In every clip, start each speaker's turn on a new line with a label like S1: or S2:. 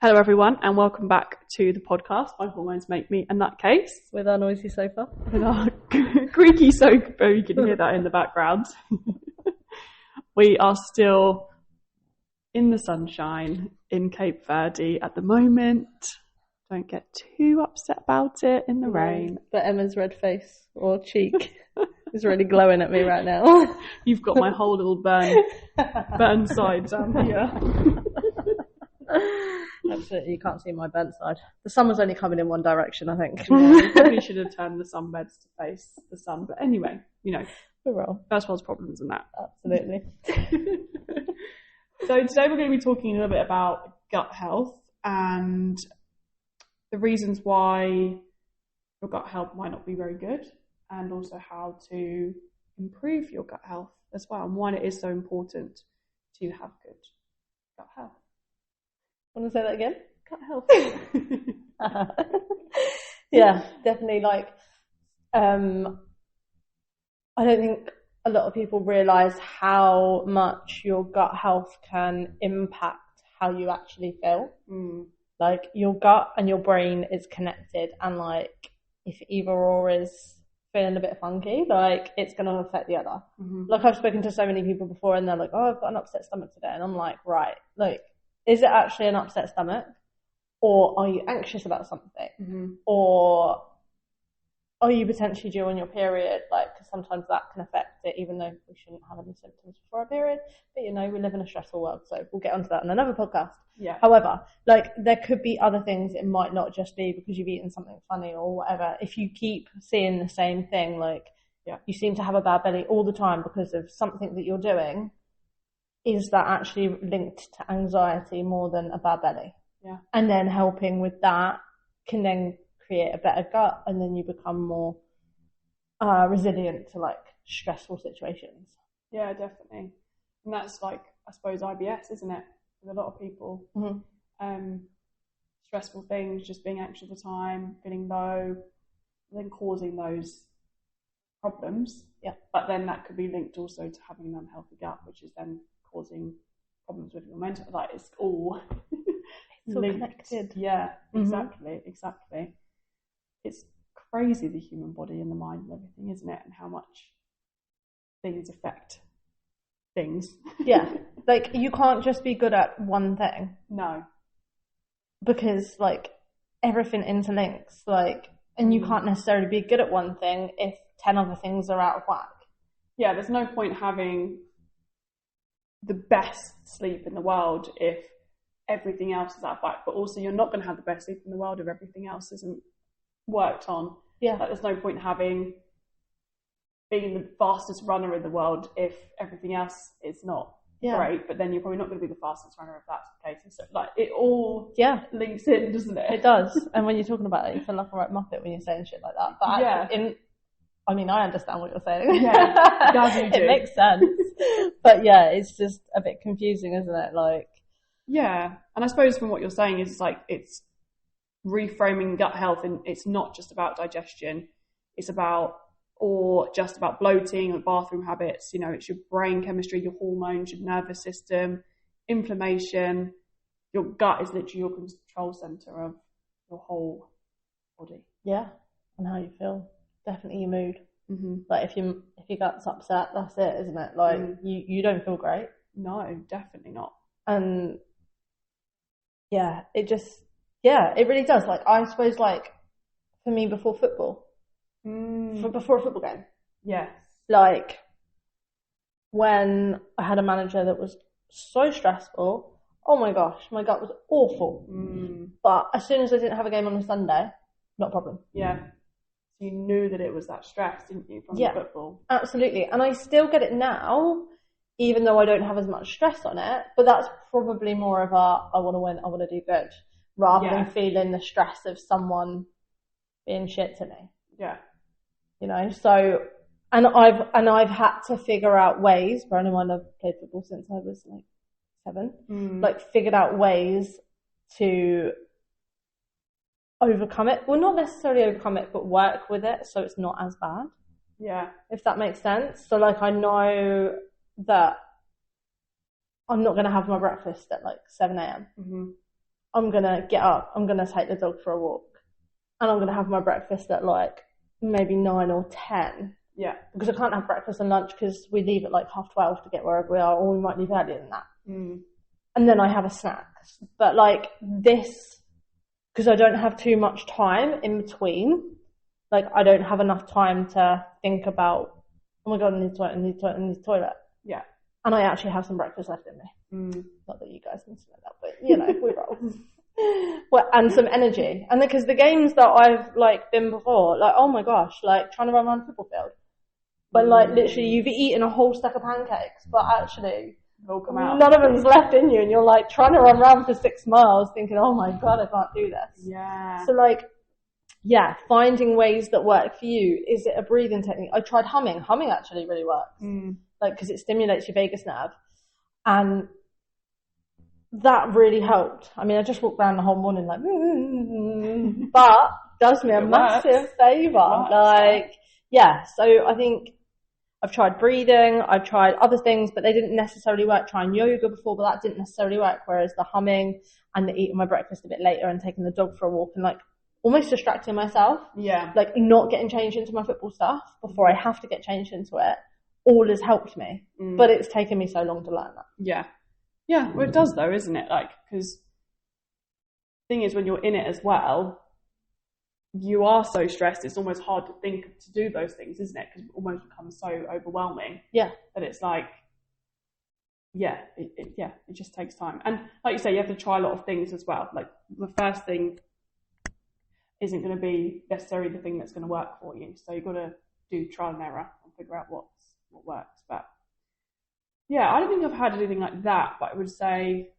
S1: Hello everyone and welcome back to the podcast. My hormones make me a nutcase.
S2: With our noisy sofa.
S1: With our creaky sofa, you can hear that in the background. We are still in the sunshine in Cape Verde at the moment. Don't get too upset about it in the rain.
S2: But Emma's red face or cheek is really glowing at me right now.
S1: You've got my whole little burn side down here.
S2: Absolutely, you can't see my burnt side. The sun was only coming in one direction, I think.
S1: Yeah, we probably should have turned the sunbeds to face the sun. But anyway, you know, first world's problems and that.
S2: Absolutely.
S1: So today we're going to be talking a little bit about gut health and the reasons why your gut health might not be very good, and also how to improve your gut health as well, and why it is so important to have good gut health.
S2: Want to say that again?
S1: Gut health.
S2: Yeah, definitely. I don't think a lot of people realise how much your gut health can impact how you actually feel. Like, your gut and your brain is connected, and if either or is feeling a bit funky, it's going to affect the other. I've spoken to so many people before and they're like, oh, I've got an upset stomach today, and I'm like, right, is it actually an upset stomach, or are you anxious about something, or are you potentially due on your period? Because sometimes that can affect it, even though we shouldn't have any symptoms before our period. But we live in a stressful world, so we'll get onto that in another podcast.
S1: Yeah.
S2: However, there could be other things. It might not just be because you've eaten something funny or whatever. If you keep seeing the same thing, you seem to have a bad belly all the time because of something that you're doing, is that actually linked to anxiety more than a bad belly?
S1: Yeah. And
S2: then helping with that can then create a better gut, and then you become more resilient to stressful situations.
S1: Yeah, definitely. And that's I suppose IBS, isn't it? With a lot of people. Stressful things, just being anxious all the time, feeling low, then causing those problems.
S2: Yeah.
S1: But then that could be linked also to having an unhealthy gut, which is then causing problems with your mental. It's all
S2: it's all connected.
S1: Yeah, exactly. It's crazy, the human body and the mind and everything, isn't it? And how much things affect things.
S2: Yeah. You can't just be good at one thing.
S1: No.
S2: Because everything interlinks, and you can't necessarily be good at one thing if 10 other things are out of whack. Yeah,
S1: there's no point having the best sleep in the world if everything else is out of whack, but also you're not going to have the best sleep in the world if everything else isn't worked on.
S2: Yeah.
S1: There's no point being the fastest runner in the world if everything else is not great, but then you're probably not going to be the fastest runner if that's the case. And so it all links in, doesn't it?
S2: It does. And when you're talking about it, you feel like a right muppet when you're saying shit like that. But I understand what you're saying.
S1: Yeah,
S2: it makes sense. But it's just a bit confusing, isn't it?
S1: Yeah, and I suppose from what you're saying is it's reframing gut health, and it's not just about digestion. It's just about bloating or bathroom habits. It's your brain chemistry, your hormones, your nervous system, inflammation. Your gut is literally your control center of your whole body.
S2: Yeah, and how you feel. Definitely your mood. If your gut's upset, that's it, isn't it? You don't feel great.
S1: No, definitely not.
S2: And it really does. I suppose for me before football. Before a football game.
S1: Yes.
S2: When I had a manager that was so stressful, oh my gosh, my gut was awful. But as soon as I didn't have a game on a Sunday, not a problem.
S1: Yeah. So you knew that it was that stress, didn't you, from the football?
S2: Absolutely. And I still get it now, even though I don't have as much stress on it, but that's probably more of I want to win, I want to do good, rather than feeling the stress of someone being shit to me.
S1: Yeah.
S2: So, and I've had to figure out ways, bearing in mind I've played football since I was 7, figured out ways to overcome it. Well, not necessarily overcome it, but work with it so it's not as bad.
S1: Yeah.
S2: If that makes sense. So I know that I'm not going to have my breakfast at 7 a.m. I'm going to get up, I'm going to take the dog for a walk, and I'm going to have my breakfast at like maybe 9 or 10.
S1: Yeah.
S2: Because I can't have breakfast and lunch because we leave at like 12:30 to get wherever we are, or we might leave earlier than that. And then I have a snack. But like this, because I don't have too much time in between, like I don't have enough time to think about, oh my God, I need the toilet.
S1: Yeah.
S2: And I actually have some breakfast left in me. Not that you guys need to know that, but you know, we roll. Well, and some energy. And because the games that I've like been before, like, oh my gosh, like trying to run around a football field. But like literally you've eaten a whole stack of pancakes, but actually none of them's left in you, and you're like trying to run around for 6 miles thinking, oh my God, I can't do this.
S1: Yeah.
S2: So like, yeah, finding ways that work for you. Is it a breathing technique? I tried humming. Humming actually really works. Like, because it stimulates your vagus nerve. And that really helped. I mean, I just walked around the whole morning like, but does me a massive favour. Like, yeah, so I think I've tried breathing, I've tried other things, but they didn't necessarily work. Trying yoga before, but that didn't necessarily work. Whereas the humming and the eating my breakfast a bit later and taking the dog for a walk and like almost distracting myself.
S1: Yeah. Like
S2: not getting changed into my football stuff before I have to get changed into it, all has helped me. But it's taken me so long to learn that.
S1: Yeah. Yeah, well it does though, isn't it? Like, because the thing is when you're in it as well, you are so stressed, it's almost hard to think to do those things, isn't it? Because it almost becomes so overwhelming.
S2: Yeah.
S1: That it's like, it just takes time. And like you say, you have to try a lot of things as well. Like the first thing isn't going to be necessarily the thing that's going to work for you. So you've got to do trial and error and figure out what works. But yeah, I don't think I've had anything like that, but I would say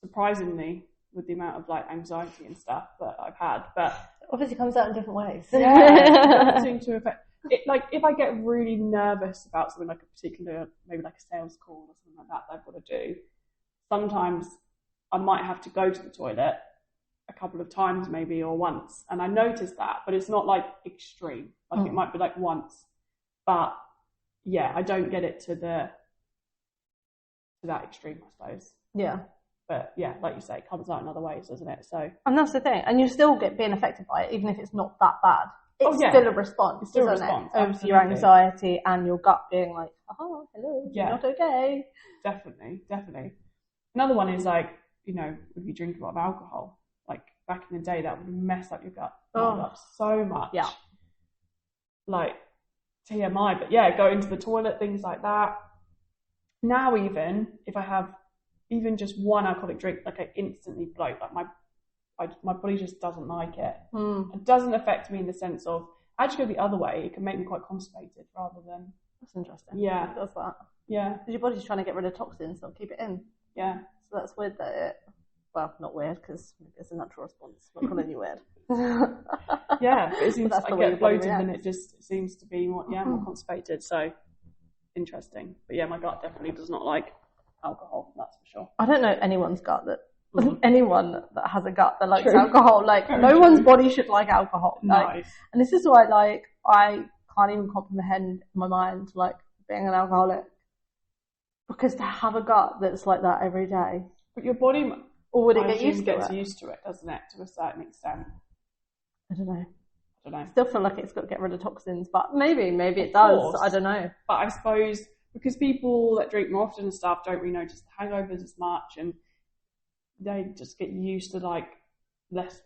S1: surprisingly with the amount of like anxiety and stuff that I've had, but
S2: it obviously comes out in different ways.
S1: Yeah, it doesn't seem to affect it. Like if I get really nervous about something like a particular, maybe like a sales call or something like that I've got to do, sometimes I might have to go to the toilet a couple of times maybe or once, and I notice that, but it's not like extreme. Like it might be like once, but yeah, I don't get it to that extreme, I suppose.
S2: Yeah.
S1: But yeah, like you say, it comes out in other ways, doesn't it? So,
S2: and that's the thing, and you still get being affected by it, even if it's not that bad. It's still a response,
S1: it's still
S2: isn't
S1: a response,
S2: it? Over your anxiety and your gut being like, oh, hello, you're not okay.
S1: Definitely. Another one is like, you know, if you drink a lot of alcohol, like back in the day, that would mess up your gut up so much.
S2: Yeah.
S1: Like TMI, but yeah, go into the toilet, things like that. Now even if I have even just one alcoholic drink, like I instantly bloat. Like my body just doesn't like it. It doesn't affect me in the sense of actually go the other way. It can make me quite constipated rather than.
S2: That's interesting.
S1: Yeah,
S2: it does that.
S1: Yeah,
S2: because your body's trying to get rid of toxins, not keep it in.
S1: Yeah,
S2: so that's weird that it. Well, not weird because it's a natural response. Not calling you weird.
S1: Yeah, but it seems I get bloated and it just seems to be more constipated. So interesting. But yeah, my gut definitely does not like alcohol, that's for sure.
S2: I don't know anyone's gut that anyone that has a gut that likes alcohol. Like no one's body should like alcohol. Like,
S1: nice.
S2: And this is why like I can't even comprehend in my mind like being an alcoholic, because to have a gut that's like that every day.
S1: But your body,
S2: or would it get used to it?
S1: Gets used to it, doesn't it? To a certain extent.
S2: I don't know.
S1: I
S2: still feel like it's got to get rid of toxins, but maybe it does. I don't know.
S1: But I suppose because people that drink more often and stuff don't really notice the hangovers as much, and they just get used to like less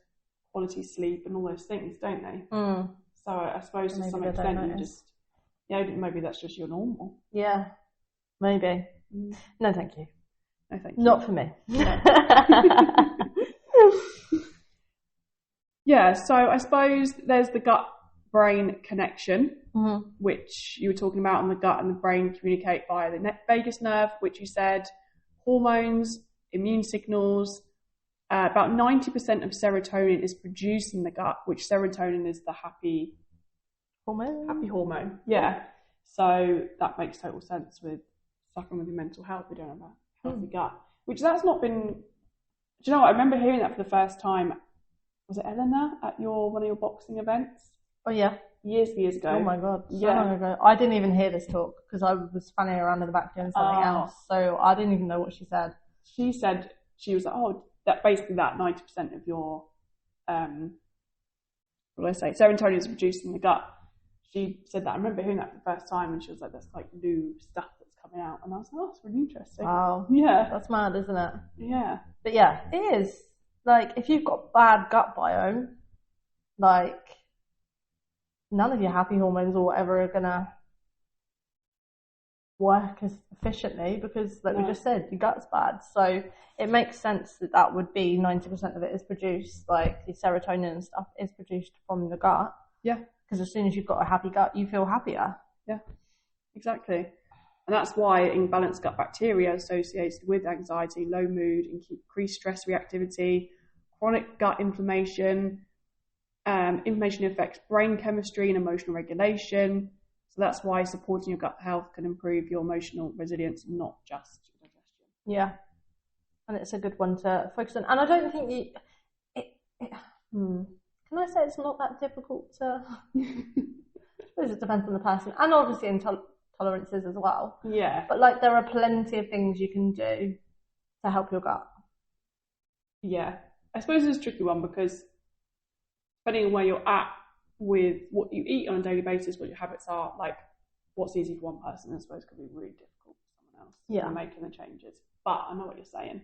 S1: quality sleep and all those things, don't they? So I suppose to some extent you just, maybe that's just your normal.
S2: Yeah, maybe. No, thank you.
S1: No, thank you.
S2: Not for me. No.
S1: Yeah, so I suppose there's the gut-brain connection, which you were talking about, and the gut and the brain communicate via the vagus nerve, which you said, hormones, immune signals. About 90% of serotonin is produced in the gut, which serotonin is the happy hormone. Yeah. So that makes total sense with suffering with your mental health. We don't have a healthy gut, which that's not been. Do you know what? I remember hearing that for the first time. Was it Eleanor at one of your boxing events?
S2: Oh yeah,
S1: years ago.
S2: Oh my god, so long ago. I didn't even hear this talk because I was fanning around in the back doing something else, so I didn't even know what she said.
S1: She said she was like, oh, that basically that 90% of your, serotonin is produced in the gut. She said that. I remember hearing that for the first time, and she was like, that's like new stuff that's coming out. And I was like, oh, that's really interesting.
S2: Wow.
S1: Yeah.
S2: That's mad, isn't it?
S1: Yeah.
S2: But yeah, it is. Like, if you've got bad gut biome, like, none of your happy hormones or whatever are gonna work as efficiently because, like we just said, your gut's bad. So it makes sense that would be 90% of it is produced, like the serotonin and stuff is produced from the gut.
S1: Yeah.
S2: Because as soon as you've got a happy gut, you feel happier.
S1: Yeah, exactly. And that's why imbalanced gut bacteria are associated with anxiety, low mood, increased stress reactivity, chronic gut inflammation. Inflammation affects brain chemistry and emotional regulation. So that's why supporting your gut health can improve your emotional resilience, not just your digestion.
S2: Yeah. And it's a good one to focus on. And I don't think can I say it's not that difficult to... I suppose it depends on the person. And obviously intolerances as well.
S1: Yeah.
S2: But like there are plenty of things you can do to help your gut.
S1: Yeah. I suppose it's a tricky one because depending on where you're at with what you eat on a daily basis, what your habits are, like what's easy for one person, I suppose could be really difficult for someone else.
S2: Yeah.
S1: Making the changes. But I know what you're saying.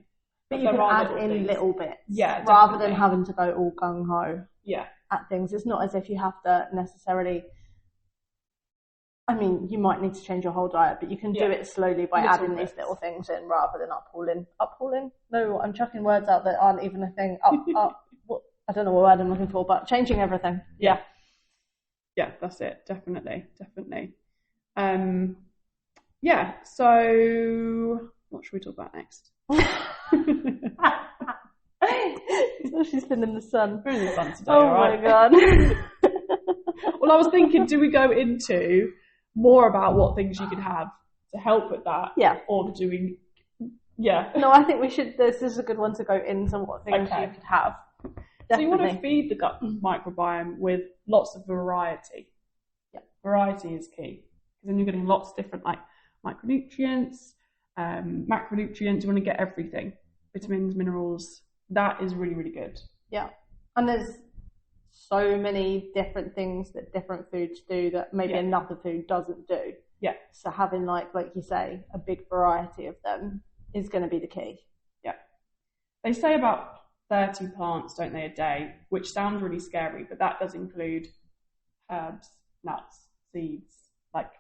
S2: But you can add in little bits.
S1: Yeah.
S2: Rather than having to go all gung-ho.
S1: Yeah.
S2: At things. It's not as if you have to necessarily... I mean, you might need to change your whole diet, but you can do it slowly by adding these little things in rather than uphauling. No, I'm chucking words out that aren't even a thing. I don't know what word I'm looking for, but changing everything.
S1: Yeah. Yeah, that's it. Definitely. Yeah, so what should we talk about next?
S2: So she's been in the sun.
S1: We're in the sun today,
S2: oh
S1: right?
S2: My God.
S1: Well, I was thinking, do we go into more about what things you could have to help with that?
S2: Yeah.
S1: Or do we... Yeah.
S2: No, I think we should... This is a good one to go into what things you could have. Definitely.
S1: So you want to feed the gut microbiome with lots of variety.
S2: Yeah.
S1: Variety is key. Because then you're getting lots of different like micronutrients, macronutrients. You want to get everything. Vitamins, minerals. That is really, really good.
S2: Yeah. And there's so many different things that different foods do that maybe another food doesn't do.
S1: Yeah.
S2: So having like you say, a big variety of them is going to be the key.
S1: Yeah. They say about 30 plants, don't they, a day, which sounds really scary, but that does include herbs, nuts, seeds, like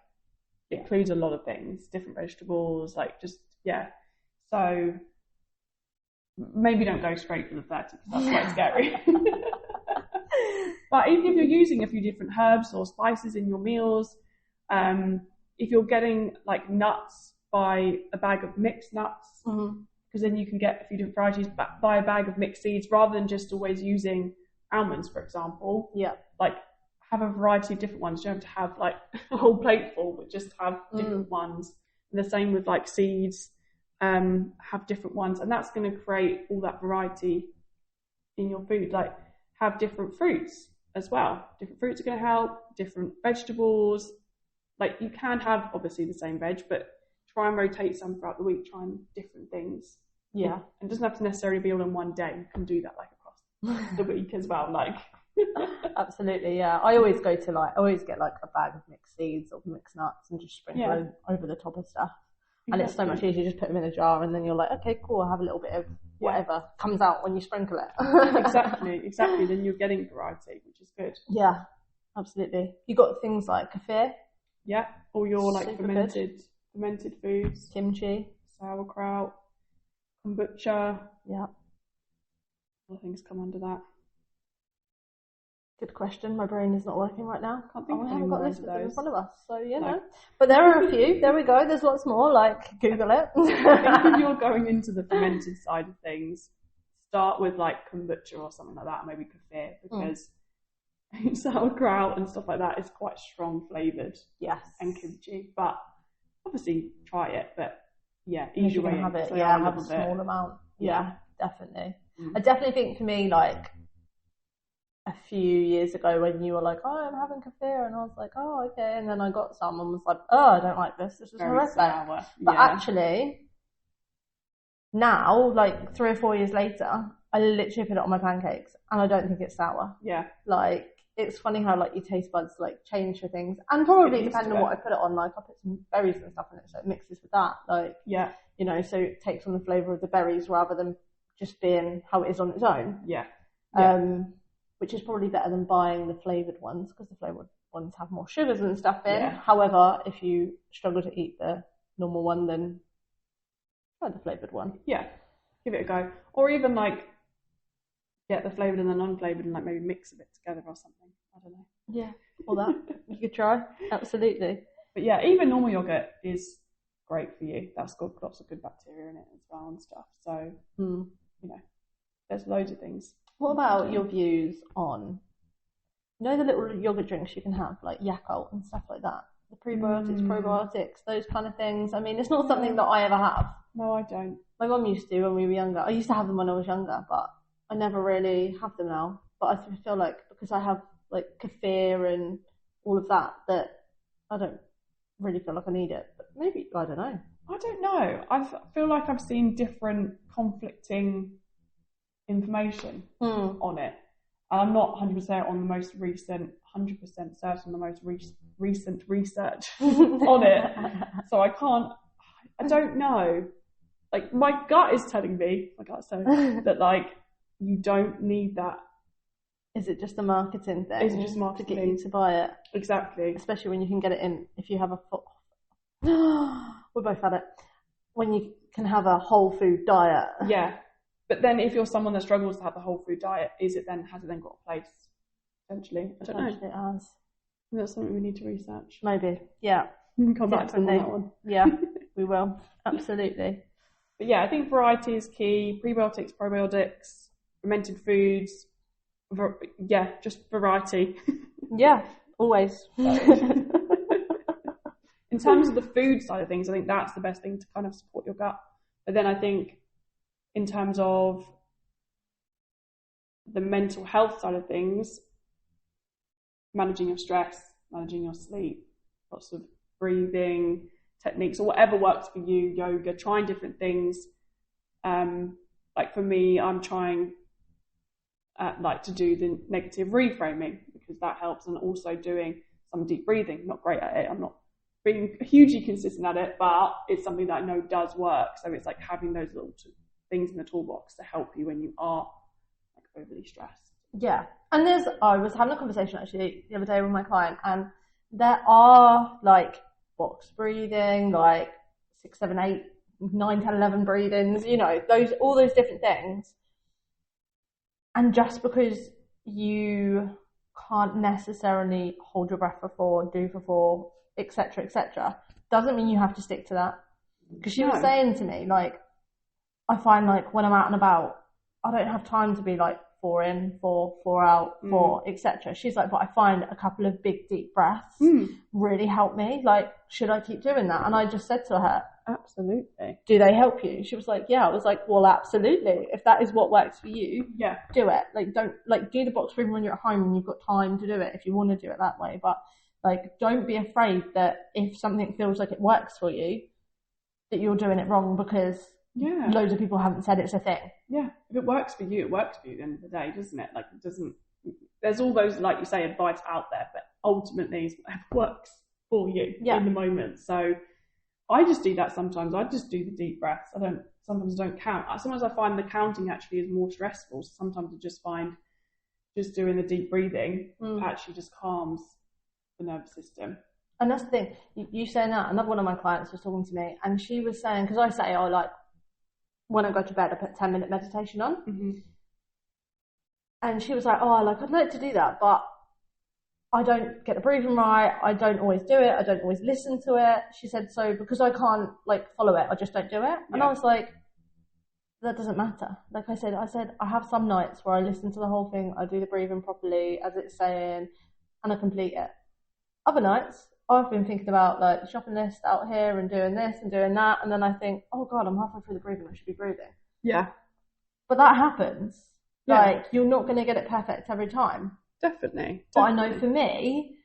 S1: it includes a lot of things, different vegetables, like just, So maybe don't go straight for the 30 because that's quite scary. But even if you're using a few different herbs or spices in your meals, if you're getting like nuts, buy a bag of mixed nuts, because then you can get a few different varieties, buy a bag of mixed seeds rather than just always using almonds, for example.
S2: Yeah.
S1: Like have a variety of different ones. You don't have to have like a whole plate full, but just have different ones. And the same with like seeds, have different ones. And that's going to create all that variety in your food. Like have different fruits as well. Different fruits are going to help, different vegetables. Like you can have obviously the same veg, but try and rotate some throughout the week, trying different things.
S2: Yeah.
S1: And it doesn't have to necessarily be all in one day. You can do that like across the week as well. Like
S2: absolutely, yeah. I always get like a bag of mixed seeds or mixed nuts and just sprinkle over the top of stuff. Exactly. And it's so much easier, just put them in a jar and then you're like, okay, cool, I'll have a little bit of whatever comes out when you sprinkle it.
S1: Exactly. Then you're getting variety, which is good.
S2: Yeah, absolutely. You got things like kefir.
S1: Yeah, all your like fermented foods.
S2: Kimchi.
S1: Sauerkraut. Kombucha.
S2: Yeah.
S1: All things come under that.
S2: Good question. My brain is not working right now.
S1: We
S2: haven't got a list of them in front of us, so no. But there are a few. There we go. There's lots more. Like Google it.
S1: I think if you're going into the fermented side of things, start with like kombucha or something like that, maybe kefir, because sauerkraut and stuff like that is quite strong flavoured.
S2: Yes.
S1: And kimchi, but obviously try it. But ease your way in.
S2: Have it. Have a small amount. Yeah, definitely. I definitely think for me, like a few years ago when you were like, oh, I'm having kefir, and I was like, oh, okay, and then I got some and was like, oh, I don't like this. This is horrific.
S1: Sour.
S2: But actually, now, like 3 or 4 years later, I literally put it on my pancakes and I don't think it's sour.
S1: Yeah.
S2: Like, it's funny how like your taste buds like change for things, and probably depending on what I put it on. Like, I put some berries and stuff in it, so it mixes with that. Like,
S1: yeah,
S2: you know, so it takes on the flavour of the berries rather than just being how it is on its own.
S1: Yeah.
S2: Which is probably better than buying the flavoured ones, because the flavoured ones have more sugars and stuff in.
S1: Yeah.
S2: However, if you struggle to eat the normal one, then try the flavoured one.
S1: Yeah, give it a go. Or even like get the flavoured and the non-flavoured and like maybe mix a bit together or something. I don't know.
S2: Yeah, or that. You could try. Absolutely.
S1: But yeah, even normal yogurt is great for you. That's got lots of good bacteria in it as well and stuff. So, you know, there's loads of things.
S2: What about your views on, you know, the little yogurt drinks you can have, like Yakult and stuff like that? The prebiotics, probiotics, those kind of things. I mean, it's not something that I ever have.
S1: No, I don't.
S2: My mum used to when we were younger. I used to have them when I was younger, but I never really have them now. But I feel like because I have like kefir and all of that, that I don't really feel like I need it. But maybe, I don't know.
S1: I don't know. I feel like I've seen different conflicting information on it. And I'm not 100% on the most recent, 100% certain on the most recent research on it. So I don't know. Like, my gut is telling me, that like, you don't need that.
S2: Is it just a marketing thing?
S1: Is it just marketing?
S2: To get you to buy it?
S1: Exactly.
S2: Especially when you can get it in, if you have we're both at it. When you can have a whole food diet.
S1: Yeah. But then if you're someone that struggles to have the whole food diet, has it then got a place? Essentially. I don't know.
S2: It has.
S1: That's something we need to research.
S2: Maybe. Yeah.
S1: Come back to that one.
S2: Yeah, we will. Absolutely.
S1: But yeah, I think variety is key. Prebiotics, probiotics, fermented foods. Just variety.
S2: Yeah, always.
S1: In terms of the food side of things, I think that's the best thing to kind of support your gut. But then I think in terms of the mental health side of things, managing your stress, managing your sleep, lots of breathing techniques or whatever works for you, yoga, trying different things. Like for me, I'm trying to do the negative reframing because that helps, and also doing some deep breathing. Not great at it. I'm not being hugely consistent at it, but it's something that I know does work. So it's like having those little things in the toolbox to help you when you are like overly stressed.
S2: Yeah. And I was having a conversation actually the other day with my client, and there are like box breathing, like 6, 7, 8, 9, 10, 11 breathings, you know, all those different things. And just because you can't necessarily hold your breath for 4, do for 4, etc., doesn't mean you have to stick to that. Because she was saying to me, like, I find like when I'm out and about, I don't have time to be like 4 in, 4 out, 4, etc. She's like, but I find a couple of big deep breaths really help me. Like, should I keep doing that? And I just said to her,
S1: absolutely.
S2: Do they help you? She was like, yeah. I was like, well, absolutely. If that is what works for you, do it. Like, don't do the box breathing when you're at home and you've got time to do it if you want to do it that way. But like, don't be afraid that if something feels like it works for you, that you're doing it wrong because loads of people haven't said it's a thing.
S1: Yeah. If it works for you, it works for you at the end of the day, doesn't it? Like, it doesn't, there's all those, like you say, advice out there, but ultimately it's whatever works for you in the moment. So I just do that sometimes. I just do the deep breaths. Sometimes I don't count. Sometimes I find the counting actually is more stressful. So sometimes I just find just doing the deep breathing actually just calms the nervous system.
S2: And that's the thing. You saying that, another one of my clients was talking to me, and she was saying, because I say, when I go to bed, I put 10-minute meditation on. Mm-hmm. And she was like, I'd like to do that, but I don't get the breathing right. I don't always do it. I don't always listen to it. She said, so because I can't follow it, I just don't do it. Yeah. And I was like, that doesn't matter. Like I said, I have some nights where I listen to the whole thing. I do the breathing properly as it's saying, and I complete it. Other nights, I've been thinking about the shopping list out here and doing this and doing that. And then I think, oh God, I'm halfway through the breathing. I should be breathing.
S1: Yeah.
S2: But that happens. Yeah. You're not going to get it perfect every time.
S1: Definitely.
S2: But I know for me,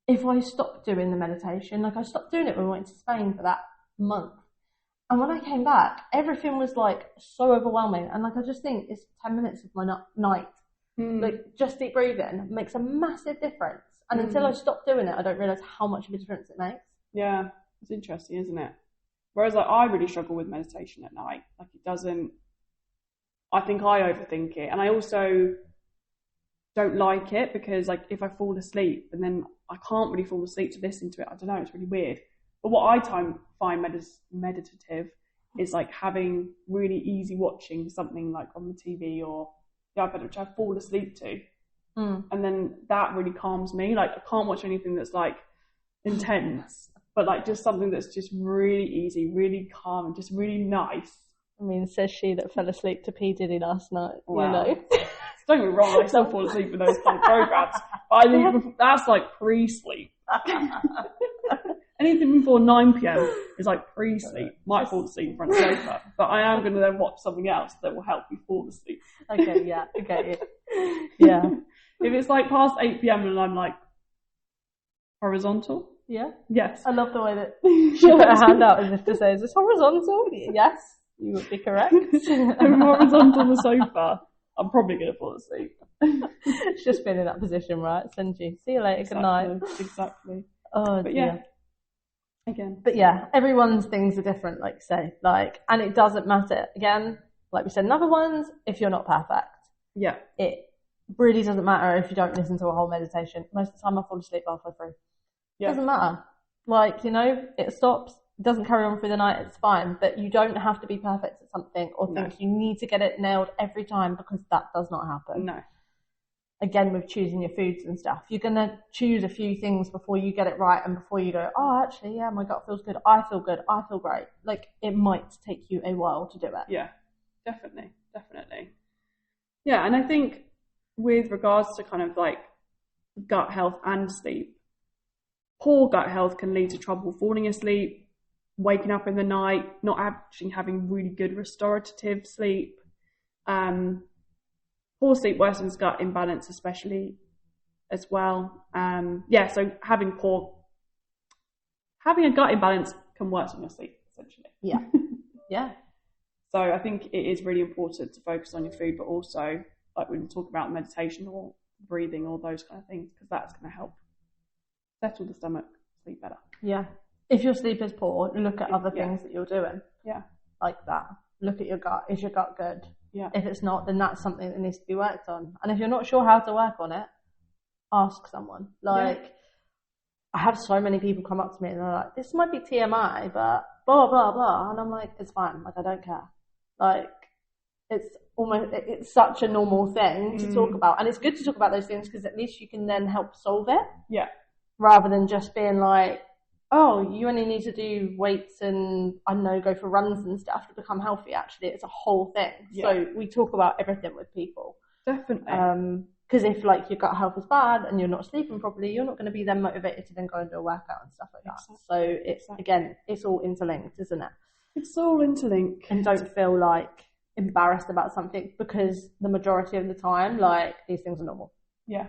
S2: if I stop doing the meditation, I stopped doing it when we went to Spain for that month. And when I came back, everything was like so overwhelming. And like, I just think it's 10 minutes of my night. Like, just deep breathing makes a massive difference. And until I stop doing it, I don't realise how much of a difference it makes.
S1: Yeah, it's interesting, isn't it? Whereas like I really struggle with meditation at night. Like it doesn't, I think I overthink it. And I also don't like it because like if I fall asleep and then I can't really fall asleep to listen to it, I don't know, it's really weird. But what I find meditative is like having really easy watching something like on the TV or the iPad, which I fall asleep to. And then that really calms me. Like I can't watch anything that's like intense, but like just something that's just really easy, really calm, and just really nice.
S2: I mean, says she that fell asleep to P. Diddy last night,
S1: Wow.
S2: you know.
S1: Don't get me wrong, I still fall asleep with those kind of programs. But I think that's like pre-sleep. Anything before 9 p.m. is like pre-sleep. Might fall asleep in front of the sofa, but I am going to then watch something else that will help me fall asleep.
S2: Okay, yeah, I get you. Yeah.
S1: If it's like past 8 p.m. and I'm like horizontal.
S2: Yeah.
S1: Yes.
S2: I love the way that she put her hand out as if to say, is this horizontal? Yes, you would be correct.
S1: If I'm horizontal on the sofa, I'm probably going to fall asleep.
S2: It's just been in that position, right? Send you. See you later.
S1: Exactly.
S2: Good night.
S1: Exactly.
S2: Oh,
S1: but
S2: dear.
S1: yeah. Again.
S2: But yeah, everyone's things are different, like you say. Like, and it doesn't matter. Again, like we said in other ones, if you're not perfect.
S1: Yeah.
S2: It really doesn't matter if you don't listen to a whole meditation. Most of the time I fall asleep halfway through. Yeah. It doesn't matter. Like, you know, it stops. It doesn't carry on through the night. It's fine. But you don't have to be perfect at something or think you need to get it nailed every time, because that does not happen.
S1: No.
S2: Again, with choosing your foods and stuff, you're going to choose a few things before you get it right and before you go, oh, actually, yeah, my gut feels good. I feel good. I feel great. Like, it might take you a while to do it.
S1: Yeah, definitely. Definitely. Yeah, and I think with regards to kind of like gut health and sleep, poor gut health can lead to trouble falling asleep, waking up in the night, not actually having really good restorative sleep. Poor sleep worsens gut imbalance, especially as well. So having a gut imbalance can worsen your sleep, essentially.
S2: Yeah. Yeah.
S1: So I think it is really important to focus on your food, but also like when we talk about meditation or breathing or those kind of things, because that's going to help settle the stomach, sleep better.
S2: Yeah. If your sleep is poor, look at other things that you're doing.
S1: Yeah.
S2: Like that. Look at your gut. Is your gut good?
S1: Yeah.
S2: If it's not, then that's something that needs to be worked on. And if you're not sure how to work on it, ask someone. Like, I have so many people come up to me and they're like, this might be TMI, but blah, blah, blah. And I'm like, it's fine. Like, I don't care. Like, it's such a normal thing to talk about. And it's good to talk about those things because at least you can then help solve it.
S1: Yeah.
S2: Rather than just being like, oh, you only need to do weights and, I don't know, go for runs and stuff to become healthy. Actually, it's a whole thing. Yeah. So we talk about everything with people.
S1: Definitely.
S2: Because if like your gut health is bad and you're not sleeping properly, you're not going to be then motivated to then go and do a workout and stuff like that. Exactly. So it's, again, it's all interlinked, isn't it?
S1: It's all interlinked.
S2: And don't feel like embarrassed about something, because the majority of the time, like, these things are normal.
S1: Yeah,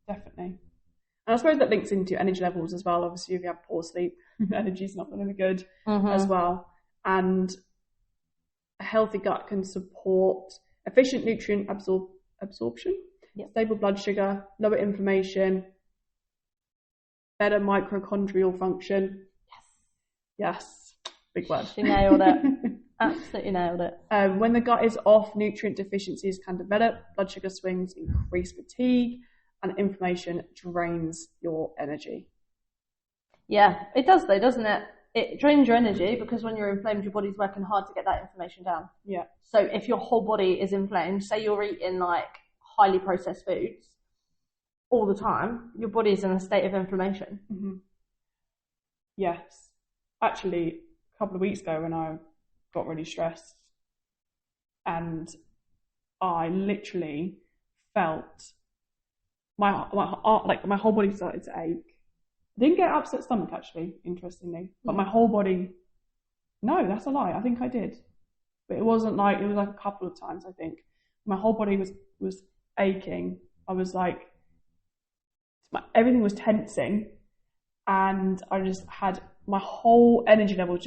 S1: definitely. And I suppose that links into energy levels as well. Obviously, if you have poor sleep, energy's not going to be good as well. And a healthy gut can support efficient nutrient absorption, stable blood sugar, lower inflammation, better mitochondrial function. Yes. Big word.
S2: She nailed it. Absolutely nailed it.
S1: When the gut is off, nutrient deficiencies can develop, blood sugar swings, increase fatigue, and inflammation drains your energy.
S2: Yeah, it does though, doesn't it? It drains your energy because when you're inflamed, your body's working hard to get that inflammation down. Yeah. So if your whole body is inflamed, say you're eating like highly processed foods all the time, your body's in a state of inflammation.
S1: Mm-hmm. Yes. Actually, a couple of weeks ago when I got really stressed and I literally felt my whole body started to ache. Didn't get upset stomach actually, interestingly, but my whole body, no, that's a lie. I think I did, but it wasn't like, it was like a couple of times. I think my whole body was aching. I was like, everything was tensing, and I just had my whole energy level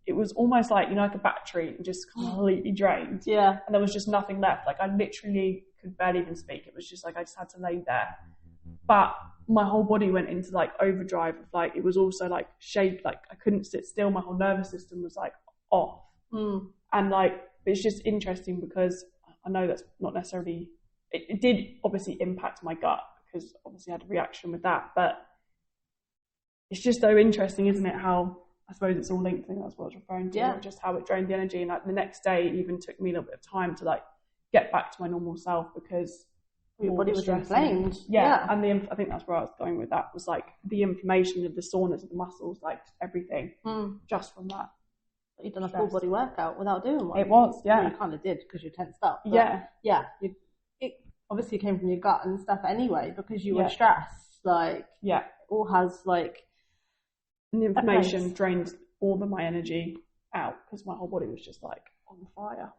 S1: it was almost like, like a battery, just completely drained.
S2: Yeah.
S1: And there was just nothing left. Like I literally could barely even speak. It was just like I just had to lay there. But my whole body went into like overdrive of like, it was also like shaped, like I couldn't sit still. My whole nervous system was like off. And like, it's just interesting because I know that's not necessarily, it did obviously impact my gut because obviously I had a reaction with that, but it's just so interesting, isn't it? How, I suppose it's all linked. I think that's what I was referring to, just how it drained the energy. And like the next day, it even took me a little bit of time to like get back to my normal self because
S2: your body was inflamed.
S1: And I think that's where I was going with that, was like the inflammation of the soreness of the muscles, like everything, just from that.
S2: But you've done a full body workout without doing one.
S1: It was, yeah.
S2: Well, you kind of did because you're tensed up. It obviously came from your gut and stuff anyway because you were stressed. Like, it all has like.
S1: And the inflammation drained all of my energy out because my whole body was just like on fire.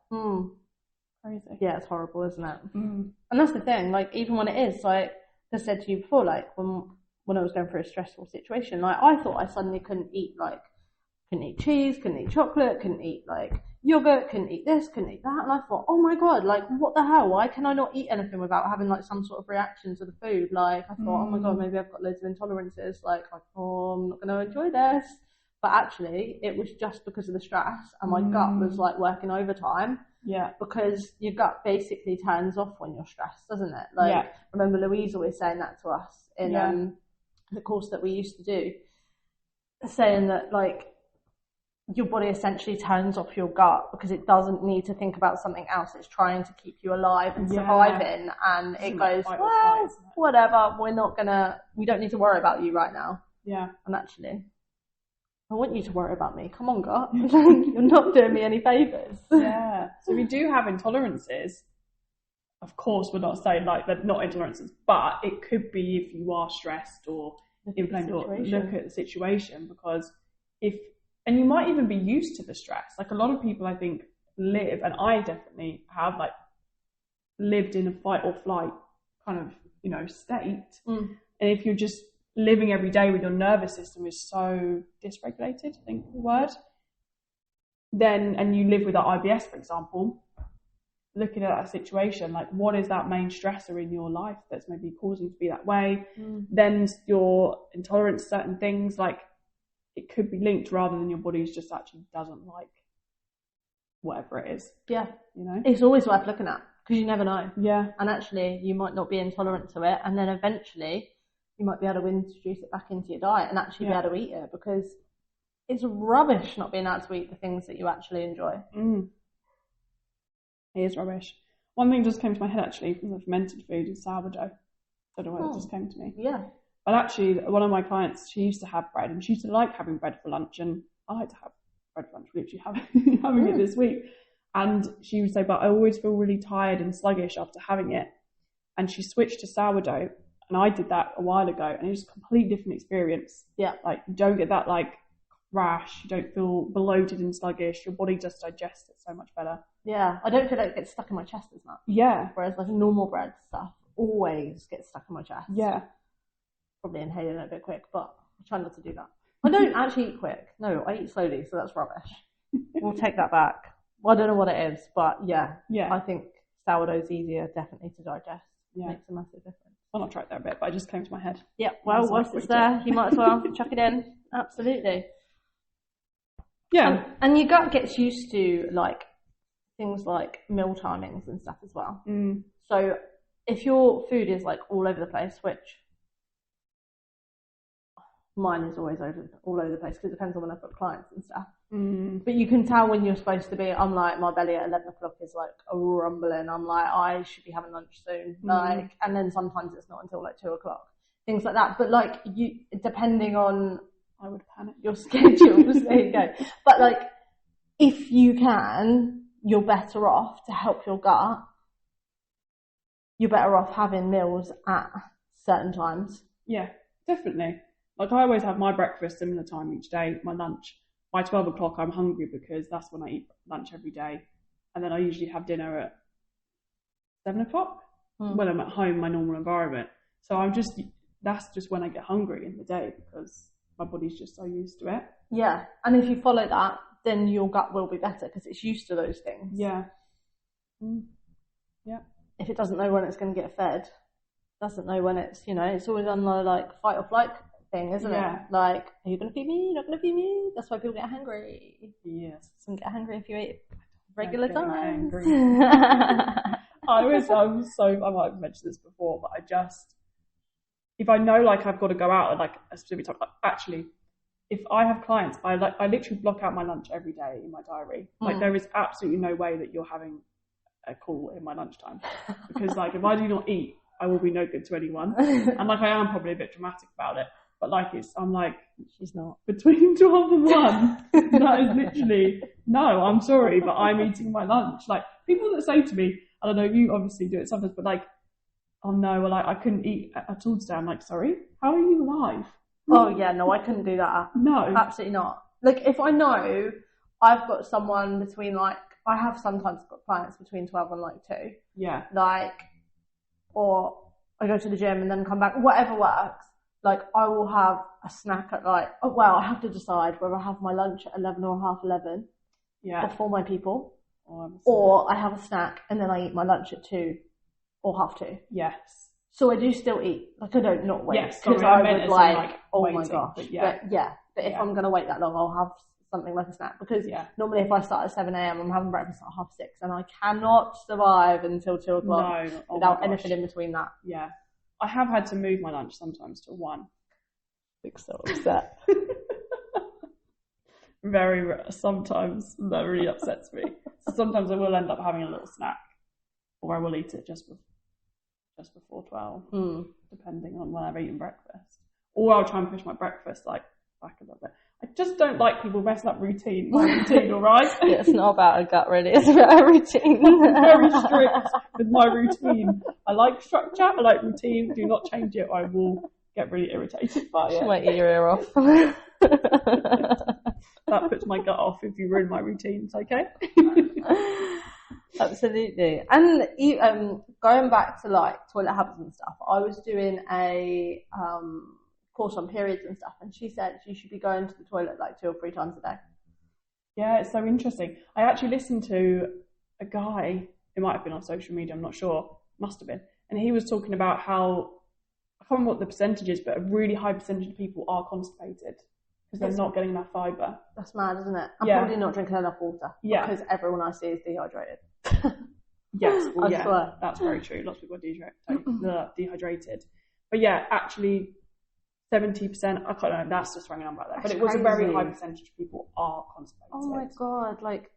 S1: Crazy.
S2: Yeah, it's horrible, isn't it? And that's the thing, like even when it is, like I said to you before, like when I was going through a stressful situation, like I thought I suddenly couldn't eat cheese, couldn't eat chocolate, couldn't eat like yogurt, couldn't eat this, couldn't eat that, and I thought, oh my god, like what the hell, why can I not eat anything without having like some sort of reaction to the food? Like I thought, oh my god, maybe I've got loads of intolerances, like oh, I'm not going to enjoy this. But actually it was just because of the stress, and my gut was like working overtime. Because your gut basically turns off when you're stressed, doesn't it? Like remember Louise always saying that to us in the course that we used to do, saying that like your body essentially turns off your gut because it doesn't need to think about something else. It's trying to keep you alive and surviving, and it goes, well, whatever, we don't need to worry about you right now. And actually, I want you to worry about me. Come on, gut. You're not doing me any favours.
S1: So we do have intolerances. Of course, we're not saying like they're not intolerances, but it could be if you are stressed or inflamed, or look at the situation, because and you might even be used to the stress. Like a lot of people, I think, live, and I definitely have, like lived in a fight or flight kind of, state. And if you're just living every day with your nervous system is so dysregulated, I think the word, then, and you live with that IBS, for example, looking at that situation, like what is that main stressor in your life that's maybe causing you to be that way? Then your intolerance to certain things, like it could be linked rather than your body just actually doesn't like whatever it is. It's always worth looking at because you never know. And actually you might not be intolerant to it, and then eventually you might be able to introduce it back into your diet and actually be able to eat it, because it's rubbish not being able to eat the things that you actually enjoy. It is rubbish. One thing just came to my head actually from the fermented food is sourdough. I don't know why it just came to me. But actually, one of my clients, she used to have bread, and she used to like having bread for lunch, and I like to have bread for lunch. We're literally having it this week. And she would say, but I always feel really tired and sluggish after having it. And she switched to sourdough, and I did that a while ago, and it was a completely different experience. Like you don't get that like rash, you don't feel bloated and sluggish, your body just digests it so much better.
S2: I don't feel like it gets stuck in my chest as much. Whereas like normal bread stuff always gets stuck in my chest. Probably inhaling it a bit quick, but I try not to do that. I don't actually eat quick. No, I eat slowly, so that's rubbish. We'll take that back. Well, I don't know what it is, but I think sourdough's easier definitely to digest. Makes a massive difference.
S1: Well, I'll try it there a bit, but I just came to my head.
S2: Well, whilst it's there, you might as well chuck it in. Absolutely. And your gut gets used to like things like meal timings and stuff as well. So if your food is like all over the place, which mine is always all over the place because it depends on when I've got clients and stuff. But you can tell when you're supposed to be. I'm like, my belly at 11 o'clock is like rumbling. I'm like, I should be having lunch soon. Like, and then sometimes it's not until like 2 o'clock. Things like that. But like you, depending on, I would panic, your schedules. There you go. But like, if you can, you're better off to help your gut. You're better off having meals at certain times.
S1: Definitely. Like I always have my breakfast similar time each day, my lunch. By 12 o'clock I'm hungry because that's when I eat lunch every day. And then I usually have dinner at 7 o'clock when I'm at home, my normal environment. So that's just when I get hungry in the day, because my body's just so used to it.
S2: Yeah, and if you follow that, then your gut will be better because it's used to those things.
S1: Yeah. Yeah.
S2: If it doesn't know when it's going to get fed, doesn't know when it's, it's always on the like fight or flight thing, isn't it? Like, are you going to feed me? You're not going to feed me? That's why people get hungry.
S1: Yes.
S2: Some get hungry if you eat regular times.
S1: I might have mentioned this before, but if I know like I've got to go out at like a specific time, actually, if I have clients, I literally block out my lunch every day in my diary. Like there is absolutely no way that you're having a call in my lunchtime, because like if I do not eat, I will be no good to anyone. And like I am probably a bit dramatic about it, but like I'm like, she's not between 12 and 1. That is literally no. I'm sorry, but I'm eating my lunch. Like people that say to me, I don't know, you obviously do it sometimes, but like, oh no, well I couldn't eat at all today. I'm like, sorry, how are you alive?
S2: Oh yeah, no, I couldn't do that.
S1: No,
S2: absolutely not. Like if I know I've got someone between like, I have sometimes got clients between 12 and like 2.
S1: Yeah.
S2: Like, or I go to the gym and then come back, whatever works. Like I will have a snack at like, I have to decide whether I have my lunch at 11 or half 11.
S1: Yeah.
S2: For my people. Or I have a snack and then I eat my lunch at 2 or half 2.
S1: Yes.
S2: So I do still eat. Like I don't not wait.
S1: Yes,
S2: because I would
S1: like
S2: oh
S1: waiting,
S2: my gosh. But if
S1: Yeah.
S2: I'm going to wait that long, I'll have something like a snack. Because normally if I start at 7 a.m, I'm having breakfast at 6:30 and I cannot survive until 2 o'clock without anything in between that.
S1: Yeah. I have had to move my lunch sometimes to 1.
S2: I'm so upset.
S1: Sometimes that really upsets me. So sometimes I will end up having a little snack, or I will eat it just before 12, depending on when I've eaten breakfast. Or I'll try and push my breakfast like back a little bit. I just don't like people messing up my routine, all right?
S2: It's not about a gut really, it's about a routine.
S1: I'm very strict with my routine. I like structure, I like routine. Do not change it, or I will get really irritated by it.
S2: She might eat your ear off.
S1: That puts my gut off if you ruin my routines, okay?
S2: Absolutely. And going back to like toilet habits and stuff, I was doing a course on periods and stuff, and she said you should be going to the toilet like 2 or 3 times a day.
S1: Yeah, it's so interesting. I actually listened to a guy, it might have been on social media, I'm not sure, must have been, and he was talking about how, I can't remember what the percentage is, but a really high percentage of people are constipated because they're not getting enough fibre.
S2: That's mad, isn't it? I'm probably not drinking enough water because everyone I see is dehydrated.
S1: Yes, well,
S2: I swear.
S1: That's very true. Lots of people are dehydrated. But yeah, actually 70%, I can't know, that's just throwing a number out there. But it was a very high percentage of people are constipated.
S2: Oh my God, like,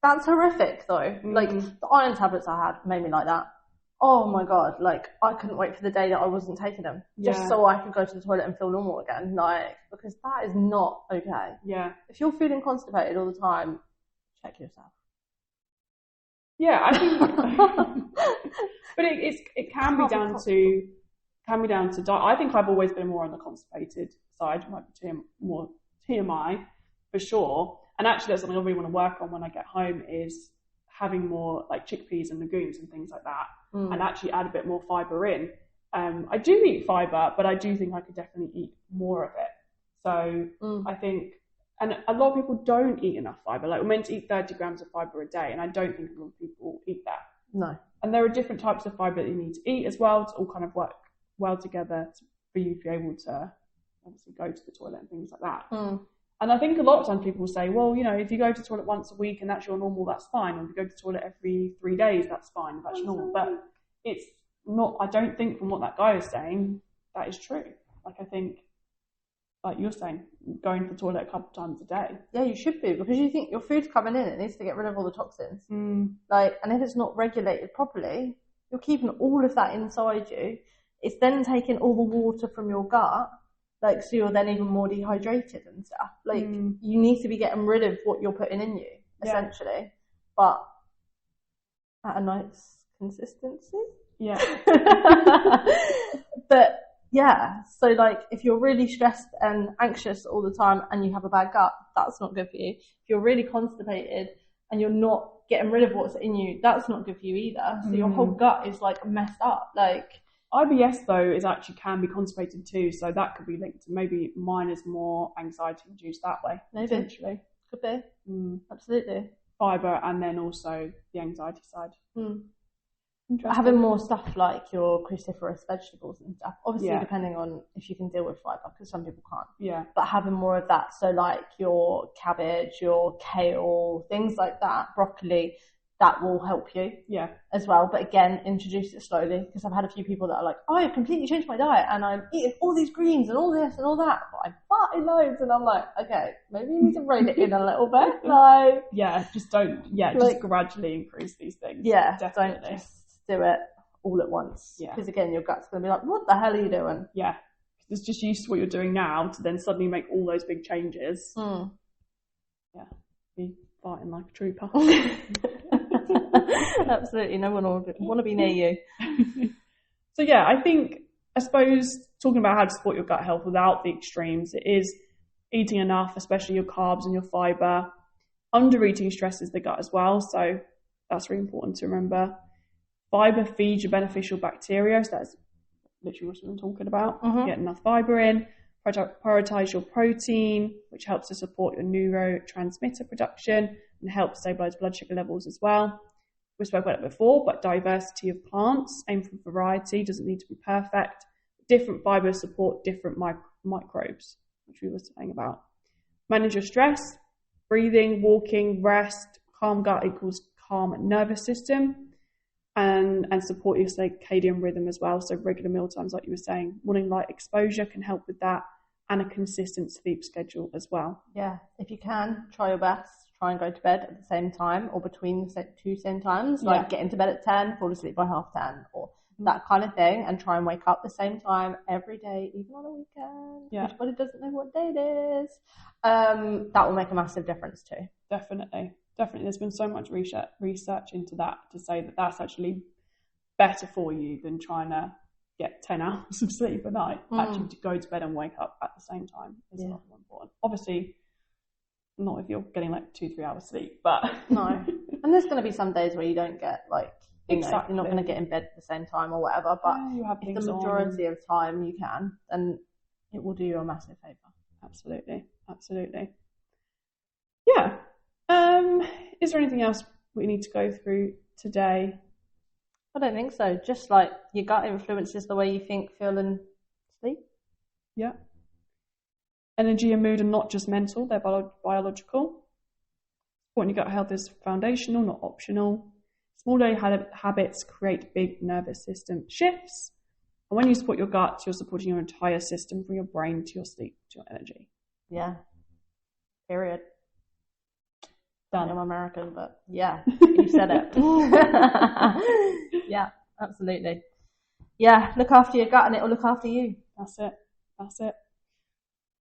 S2: that's horrific though. Like, the iron tablets I had made me like that. Oh my God, like, I couldn't wait for the day that I wasn't taking them. Just so I could go to the toilet and feel normal again. Like, because that is not okay.
S1: Yeah.
S2: If you're feeling constipated all the time, check yourself.
S1: Yeah, I think, but it can be down to diet. I think I've always been more on the constipated side. It might be more TMI for sure. And actually, that's something I really want to work on when I get home, is having more like chickpeas and legumes and things like that, and actually add a bit more fibre in. I do eat fibre, but I do think I could definitely eat more of it. So I think. And a lot of people don't eat enough fibre. Like, we're meant to eat 30 grams of fibre a day, and I don't think a lot of people eat that.
S2: No. And
S1: there are different types of fibre that you need to eat as well to all kind of work well together for you to be able to obviously go to the toilet and things like that. And I think a lot of times people say, well, if you go to the toilet once a week and that's your normal, that's fine. Or if you go to the toilet every 3 days, that's fine. That's normal. But it's not, I don't think from what that guy is saying, that is true. Like, I think, like you're saying, going to the toilet a couple of times a day.
S2: Yeah, you should be, because you think your food's coming in, it needs to get rid of all the toxins. Like, and if it's not regulated properly, you're keeping all of that inside you. It's then taking all the water from your gut, like, so you're then even more dehydrated and stuff. Like, you need to be getting rid of what you're putting in you, essentially, but at a nice consistency.
S1: Yeah.
S2: But yeah, so like, if you're really stressed and anxious all the time and you have a bad gut, that's not good for you. If you're really constipated and you're not getting rid of what's in you, that's not good for you either. So your whole gut is like messed up. Like,
S1: IBS though can be constipated too, so that could be linked to maybe mine is more anxiety induced that way.
S2: Maybe.
S1: Potentially.
S2: Could be. Absolutely.
S1: Fibre and then also the anxiety side.
S2: Having more stuff like your cruciferous vegetables and stuff, obviously depending on if you can deal with fibre, because some people can't.
S1: Yeah.
S2: But having more of that, so like your cabbage, your kale, things like that, broccoli, that will help you as well. But again, introduce it slowly, because I've had a few people that are like, oh, I've completely changed my diet and I'm eating all these greens and all this and all that, but I'm farting loads, and I'm like, okay, maybe you need to rein it in a little bit. Like, just gradually increase these things. Yeah,
S1: definitely.
S2: Don't just do it all at once, because again, your gut's going to be like, what the hell are you doing?
S1: Yeah, it's just used to what you're doing now to then suddenly make all those big changes. Be fighting like a trooper.
S2: Absolutely, no one will want to be near you.
S1: So I suppose talking about how to support your gut health without the extremes, it is eating enough, especially your carbs and your fibre. Under eating stresses the gut as well, so that's really important to remember. Fibre feeds your beneficial bacteria, so that's literally what we've been talking about. Get enough fibre in. Prioritise your protein, which helps to support your neurotransmitter production and helps stabilise blood sugar levels as well. We spoke about it before, but diversity of plants, aim for variety, doesn't need to be perfect. Different fibres support different microbes, which we were saying about. Manage your stress, breathing, walking, rest. Calm gut equals calm nervous system. And support your circadian rhythm as well. So regular meal times, like you were saying, morning light exposure can help with that, and a consistent sleep schedule as well. Yeah,
S2: if you can, try your best. Try and go to bed at the same time or between the two same times. Like get into bed at 10, fall asleep by 10:30, or that kind of thing, and try and wake up the same time every day, even on a weekend.
S1: Yeah.
S2: Everybody doesn't know what day it is. That will make a massive difference too.
S1: Definitely. There's been so much research into that to say that that's actually better for you than trying to get 10 hours of sleep a night. Actually, to go to bed and wake up at the same time is a lot more important. Obviously, not if you're getting like 2-3 hours sleep, but
S2: no. And there's going to be some days where you don't get you're not going to get in bed at the same time or whatever. But
S1: you have
S2: if the majority of time you can, then it will do you a massive favour.
S1: Absolutely. Yeah. Is there anything else we need to go through today?
S2: I don't think so. Just your gut influences the way you think, feel, and sleep.
S1: Yeah. Energy and mood are not just mental, they're biological. Supporting your gut health is foundational, not optional. Small daily habits create big nervous system shifts. And when you support your gut, you're supporting your entire system, from your brain to your sleep to your energy.
S2: Yeah. Period. Done. I'm American, but yeah, you said it. Yeah, absolutely. Yeah, look after your gut and it will look after you.
S1: That's it.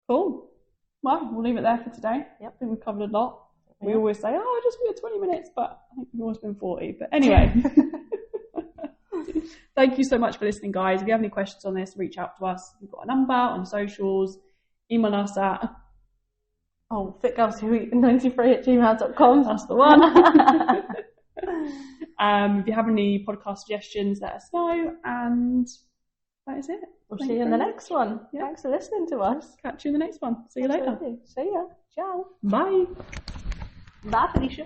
S1: Cool. Well, we'll leave it there for today.
S2: Yep.
S1: I think we've covered a lot. We always say, just be 20 minutes, but I think we've always been 40. But anyway, thank you so much for listening, guys. If you have any questions on this, reach out to us. We've got a number on socials. Email us at
S2: fitgirlswhoeat93@gmail.com.
S1: That's the one. If you have any podcast suggestions, let us know. And that is it.
S2: We'll see you in the next one. Yeah. Thanks for listening to us.
S1: Catch you in the next one. See you later.
S2: See ya. Ciao.
S1: Bye.
S2: Bye, Felicia.